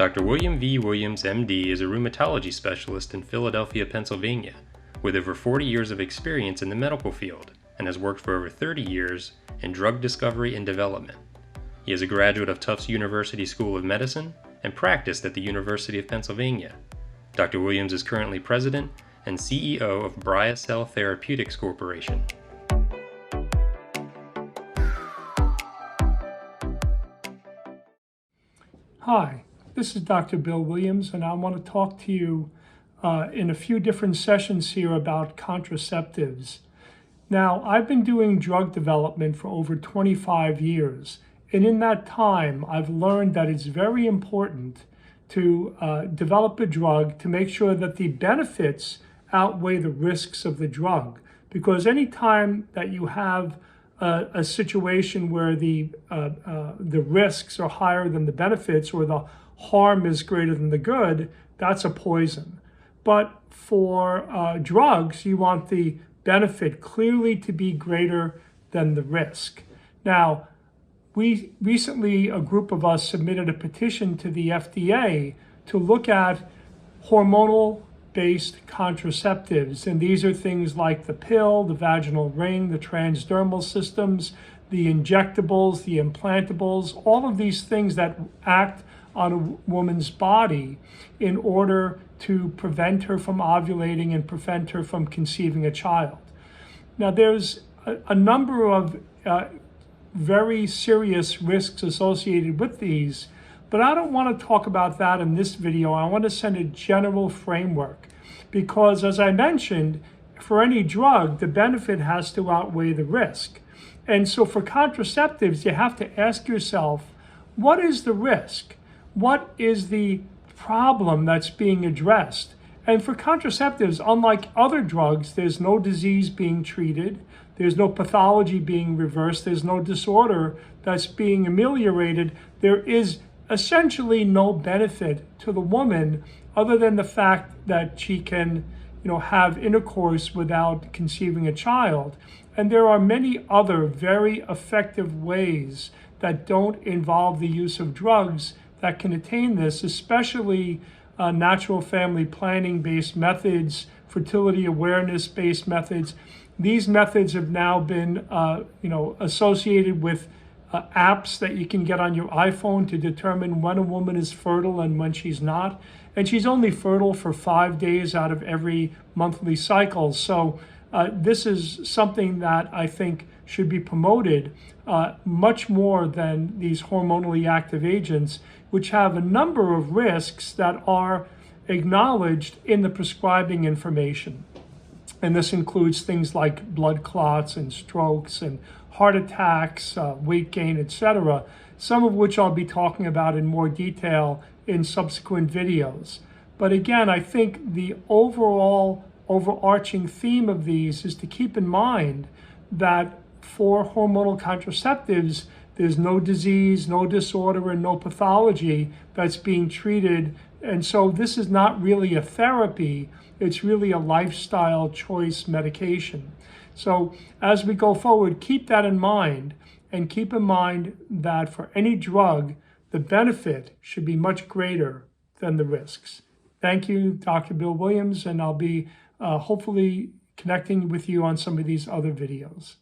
Dr. William V. Williams, MD, is a rheumatology specialist in Philadelphia, Pennsylvania, with over 40 years of experience in the medical field and has worked for over 30 years in drug discovery and development. He is a graduate of Tufts University School of Medicine and practiced at the University of Pennsylvania. Dr. Williams is currently president and CEO of BriaCell Therapeutics Corporation. Hi, this is Dr. Bill Williams, and I want to talk to you in a few different sessions here about contraceptives. Now, I've been doing drug development for over 25 years, and in that time, I've learned that it's very important to develop a drug to make sure that the benefits outweigh the risks of the drug. Because any time that you have a situation where the risks are higher than the benefits, or the harm is greater than the good, that's a poison. But for drugs, you want the benefit clearly to be greater than the risk. Now, we recently, a group of us submitted a petition to the FDA to look at hormonal-based contraceptives, and these are things like the pill, the vaginal ring, the transdermal systems, the injectables, the implantables, all of these things that act on a woman's body in order to prevent her from ovulating and prevent her from conceiving a child. Now, there's a number of very serious risks associated with these, but I don't want to talk about that in this video. I want to send a general framework because, as I mentioned, for any drug, the benefit has to outweigh the risk. And so for contraceptives, you have to ask yourself, what is the risk? What is the problem that's being addressed? And for contraceptives, unlike other drugs, there's no disease being treated. There's no pathology being reversed. There's no disorder that's being ameliorated. There is essentially no benefit to the woman other than the fact that she can, have intercourse without conceiving a child. And there are many other very effective ways that don't involve the use of drugs that can attain this, especially natural family planning-based methods, fertility awareness-based methods. These methods have now been, associated with apps that you can get on your iPhone to determine when a woman is fertile and when she's not. And she's only fertile for 5 days out of every monthly cycle. So this is something that I think should be promoted much more than these hormonally active agents, which have a number of risks that are acknowledged in the prescribing information. And this includes things like blood clots and strokes and heart attacks, weight gain, etc., some of which I'll be talking about in more detail in subsequent videos. But again, I think the overall overarching theme of these is to keep in mind that for hormonal contraceptives, there's no disease, no disorder, and no pathology that's being treated. And so this is not really a therapy, it's really a lifestyle choice medication. So as we go forward, keep that in mind, and keep in mind that for any drug, the benefit should be much greater than the risks. Thank you, Dr. Bill Williams, and I'll be hopefully connecting with you on some of these other videos.